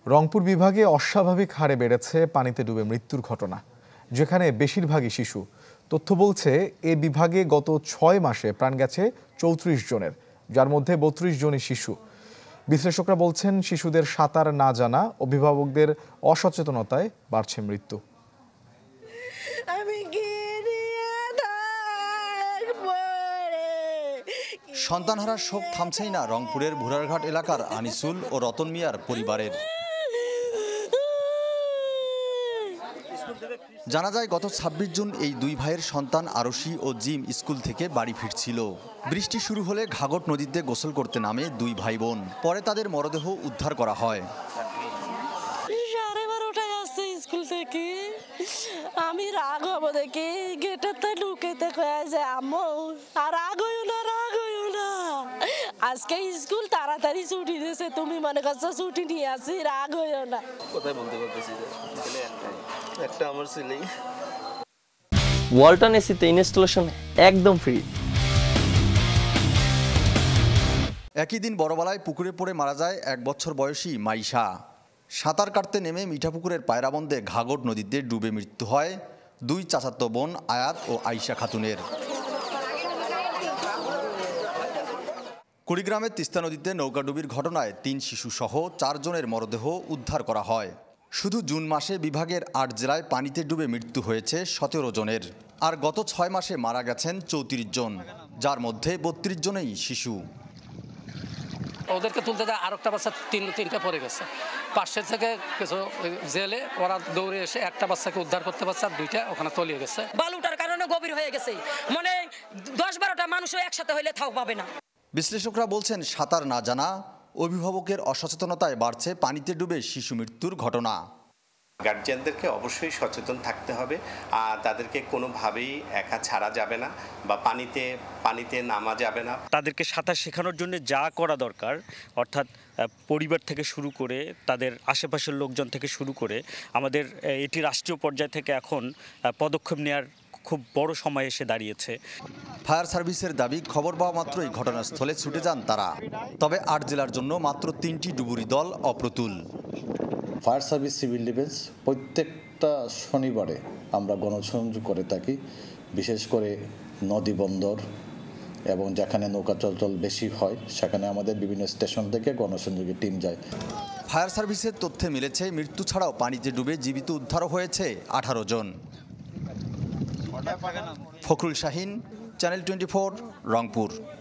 রংপুর বিভাগে অস্বাভাবিক হারে বেড়েছে পানিতে ডুবে মৃত্যুর ঘটনা, যেখানে বেশিরভাগই শিশু। তথ্য বলছে এ বিভাগে গত ৬ মাসে প্রাণ গেছে ৩৪ জনের, যার মধ্যে ৩২ জনই শিশু। বিশ্লেষকরা বলছেন শিশুদের সাঁতার না জানা, অভিভাবকদের অসচেতনতায় বাড়ছে মৃত্যু। সন্তানহারার শোক থামছেই না রংপুরের ভুরারঘাট এলাকার আনিসুল ও রতন মিয়ার পরিবারের। জানা যায় গত ২৬ জুন এই দুই ভাইয়ের সন্তান আরশি ও জিম স্কুল থেকে বাড়ি ফিরছিল। বৃষ্টি শুরু হলে ঘাঘট নদীতে গোসল করতে নামে দুই ভাই বোন। পরে তাদের মরদেহ উদ্ধার করা হয়। 12:30টায় আসছে স্কুল থেকে, আমি রাগ হব দেখি গেটেতে ঢুকেতে কয়ে যে আম্মু আর রাগ হইও না, রাগ হইও না, আজকে স্কুল তাড়াতাড়ি ছুটি দিয়েছে, তুমি মনে করছো ছুটি নিয়ে আসি, রাগ হইও না। কোথায় বলতে পারতেছি একটা আমার ছেলে। ওয়ালটন এসিতে ইনস্টলেশন একদম ফ্রি। একই দিন বড়বালায় পুকুরে পড়ে মারা যায় ১ বছর বয়সী মাইশা। সাঁতার কাটতে নেমে মিঠাপুকুরের পায়রাবন্দে ঘাঘট নদীতে ডুবে মৃত্যু হয় দুই চাচাতো বোন আয়াত ও আইশা খাতুনের। কুড়িগ্রামের তিস্তা নদীতে নৌকাডুবির ঘটনায় ৩ শিশুসহ ৪ জনের মরদেহ উদ্ধার করা হয়। শুধু জুন মাসে বিভাগের ৮ জেলায় পানিতে ডুবে মৃত্যু হয়েছে ১৭ জনের, আর গত ৬ মাসে মারা গেছেন ৩৪ জন, যার মধ্যে ৩২ জনই শিশু। ওদেরকে তুলতে যায় আরেকটা বাচ্চা তিনটা পড়ে গেছে পাশে থেকে কিছু জেলে, ওরা দৌড়ে এসে একটা বাচ্চাকে উদ্ধার করতে পারছে, আর দুইটা ওখানে তলিয়ে গেছে। বালুটার কারণে গভীর হয়ে গেছে, মানে ১০-১২টা মানুষ একসাথে হইলে থাও পাবে না। বিশ্লেষকরা বলছেন সাঁতার না জানা, অভিভাবকের অসচেতনতায় বাড়ছে পানিতে ডুবে শিশু মৃত্যুর ঘটনা। গার্জিয়ানদেরকে অবশ্যই সচেতন থাকতে হবে, আর তাদেরকে কোনোভাবেই একা ছাড়া যাবে না বা পানিতে নামা যাবে না। তাদেরকে সাঁতার শেখানোর জন্য যা করা দরকার, অর্থাৎ পরিবার থেকে শুরু করে তাদের আশেপাশের লোকজন থেকে শুরু করে আমাদের এটি রাষ্ট্রীয় পর্যায় থেকে এখন পদক্ষেপ নেওয়ার খুব বড় সময় এসে দাঁড়িয়েছে। ফায়ার সার্ভিসের দাবি, খবর পাওয়া মাত্রই ঘটনাস্থলে ছুটে যান তারা। তবে ৮ জেলার জন্য মাত্র ৩টি ডুবুরি দল অপ্রতুল। ফায়ার সার্ভিস, সিভিল ডিফেন্স প্রত্যেকটা শনিবারে আমরা গণসংযোগ করে থাকি, বিশেষ করে নদী বন্দর এবং যেখানে নৌকা চলাচল বেশি হয় সেখানে আমাদের বিভিন্ন স্টেশন থেকে গণসংযোগী টিম যায়। ফায়ার সার্ভিসের তথ্যে মিলেছে মৃত্যু ছাড়াও পানিতে ডুবে জীবিত উদ্ধারও হয়েছে 18 জন। ফখরুল শাহিন, চ্যানেল 24, রংপুর।